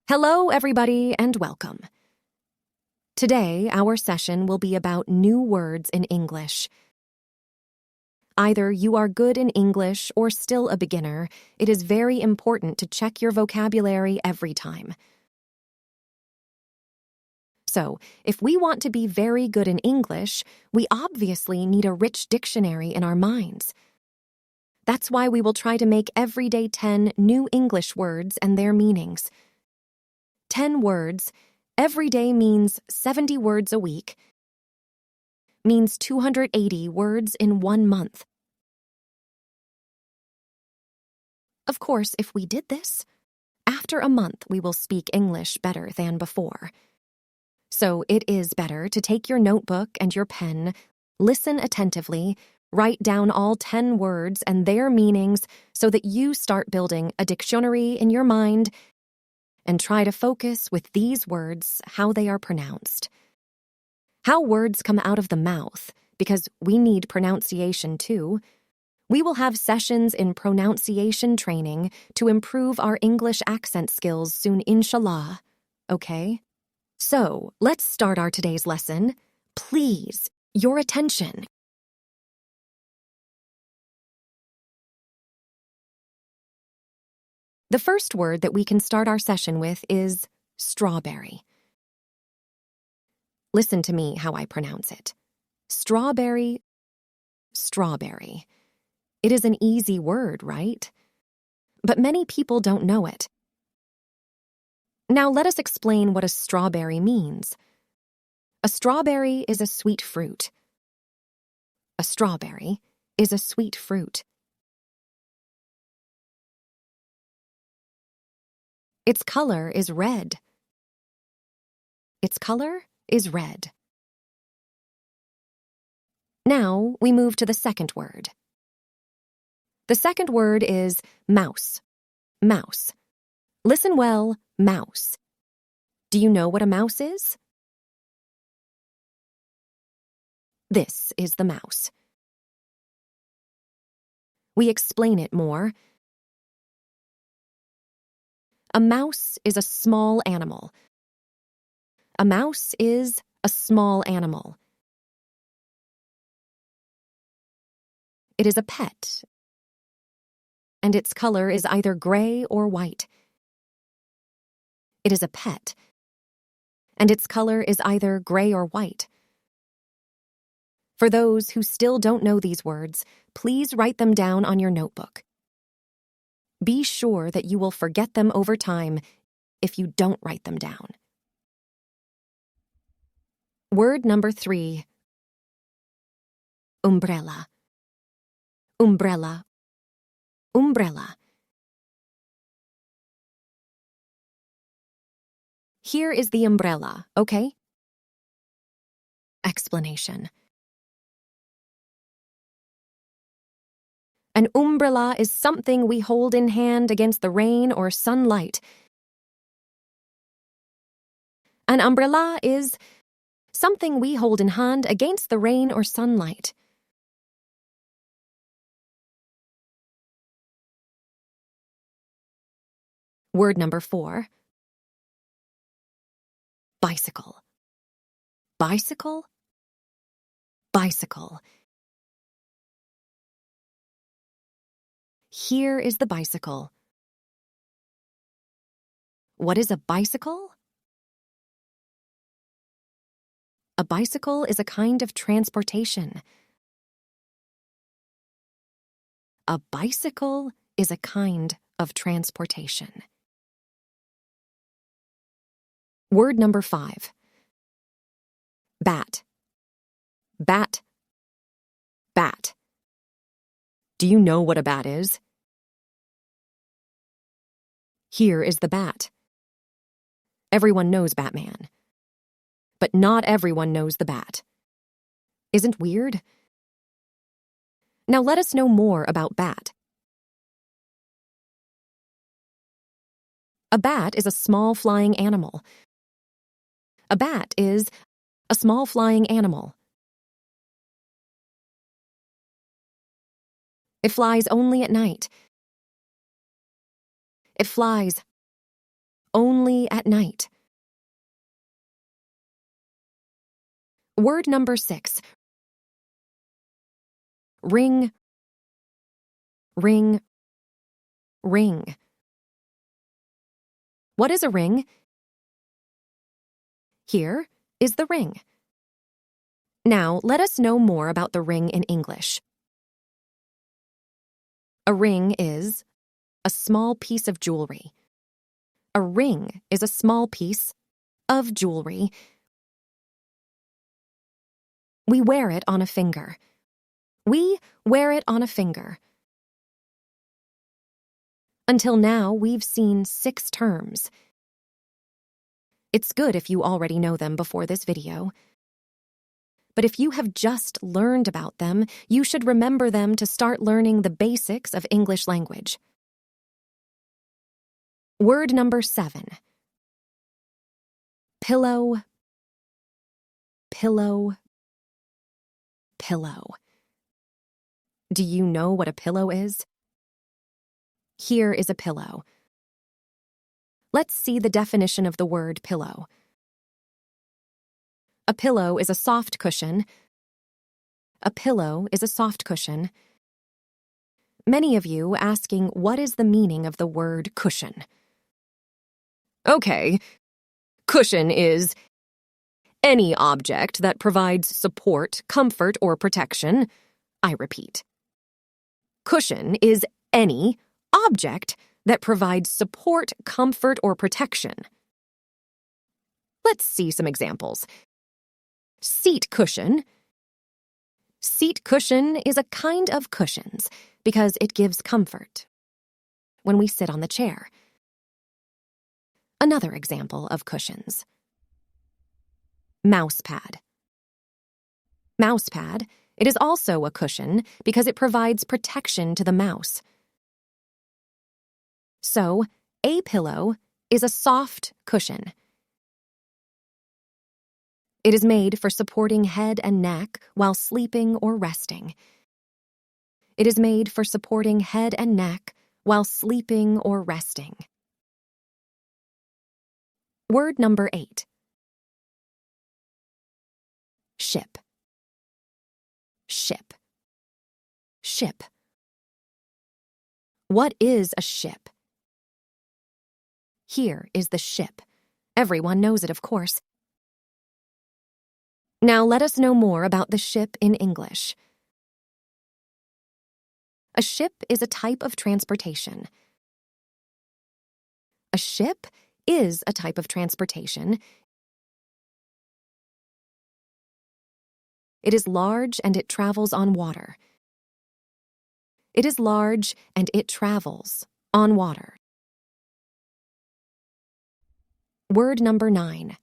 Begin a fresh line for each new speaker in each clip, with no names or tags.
Hello, everybody, and welcome. Today, our session will be about new words in English. Either you are good in English or still a beginner, it is very important to check your vocabulary every time. So, if we want to be very good in English, we obviously need a rich dictionary in our minds. That's why we will try to make every day 10 new English words and their meanings. 10 words. Every day means 70 words a week, means 280 words in 1 month. Of course, if we did this, after a month we will speak English better than before. So it is better to take your notebook and your pen, listen attentively, write down all 10 words and their meanings so that you start building a dictionary in your mind and try to focus with these words how they are pronounced. How words come out of the mouth, because we need pronunciation too. We will have sessions in pronunciation training to improve our English accent skills soon, inshallah. Okay? So, let's start our today's lesson. Please, your attention. The first word that we can start our session with is strawberry. Listen to me how I pronounce it. Strawberry, strawberry. It is an easy word, right? But many people don't know it. Now let us explain what a strawberry means. A strawberry is a sweet fruit. A strawberry is a sweet fruit. Its color is red. Its color is red. Now we move to the second word. The second word is mouse. Mouse. Listen well, mouse. Do you know what a mouse is? This is the mouse. We explain it more. A mouse is a small animal. A mouse is a small animal. It is a pet, and its color is either gray or white. It is a pet, and its color is either gray or white. For those who still don't know these words, please write them down on your notebook. Be sure that you will forget them over time if you don't write them down. Word number 3. Umbrella. Umbrella. Umbrella. Here is the umbrella, okay? Explanation. An umbrella is something we hold in hand against the rain or sunlight. An umbrella is something we hold in hand against the rain or sunlight. Word number 4. Bicycle. Bicycle. Bicycle. Here is the bicycle. What is a bicycle? A bicycle is a kind of transportation. A bicycle is a kind of transportation. Word number 5. Bat. Bat. Bat. Do you know what a bat is? Here is the bat. Everyone knows Batman. But not everyone knows the bat. Isn't weird? Now let us know more about bat. A bat is a small flying animal. A bat is a small flying animal. It flies only at night. It flies only at night. Word number 6. Ring, ring, ring. What is a ring? Here is the ring. Now, let us know more about the ring in English. A ring is a small piece of jewelry. A ring is a small piece of jewelry. We wear it on a finger. We wear it on a finger. Until now, we've seen 6 terms. It's good if you already know them before this video. But if you have just learned about them, you should remember them to start learning the basics of English language. Word number 7. Pillow, pillow, pillow. Do you know what a pillow is? Here is a pillow. Let's see the definition of the word pillow. A pillow is a soft cushion. A pillow is a soft cushion. Many of you asking what is the meaning of the word cushion. Okay, cushion is any object that provides support, comfort, or protection. I repeat. Cushion is any object that provides support, comfort, or protection. Let's see some examples. Seat cushion. Seat cushion is a kind of cushions because it gives comfort when we sit on the chair. Another example of cushions. Mouse pad. Mouse pad. It is also a cushion because it provides protection to the mouse. So, a pillow is a soft cushion. It is made for supporting head and neck while sleeping or resting. It is made for supporting head and neck while sleeping or resting. Word number 8. Ship, ship, ship. What is a ship? Here is the ship. Everyone knows it, of course. Now let us know more about the ship in English. A ship is a type of transportation. A ship is a type of transportation. It is large and it travels on water. It is large and it travels on water. Word number 9.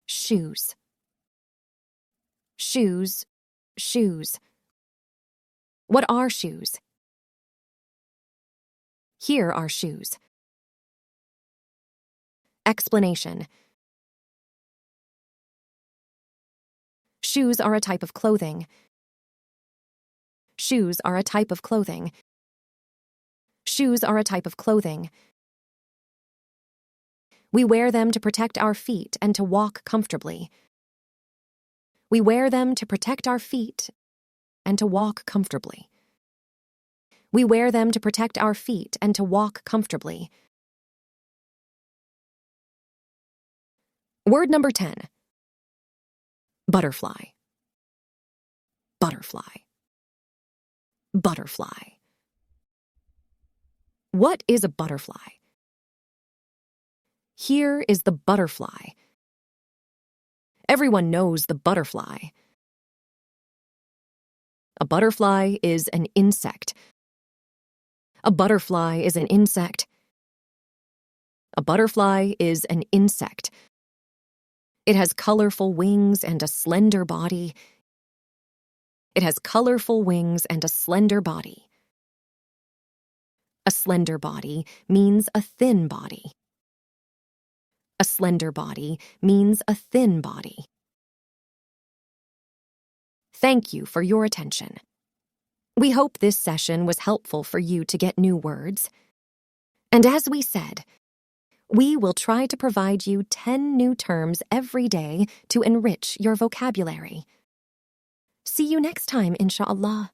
Shoes, shoes, shoes. What are shoes? Here are shoes. Explanation. Shoes are a type of clothing. Shoes are a type of clothing. Shoes are a type of clothing. We wear them to protect our feet and to walk comfortably. We wear them to protect our feet and to walk comfortably. We wear them to protect our feet and to walk comfortably. Word number 10. Butterfly, butterfly, butterfly. What is a butterfly? Here is the butterfly. Everyone knows the butterfly. A butterfly is an insect. A butterfly is an insect. A butterfly is an insect. It has colorful wings and a slender body. It has colorful wings and a slender body. A slender body means a thin body. A slender body means a thin body. Thank you for your attention. We hope this session was helpful for you to get new words. And as we said, We will try to provide you 10 new terms every day to enrich your vocabulary. See you next time, inshallah.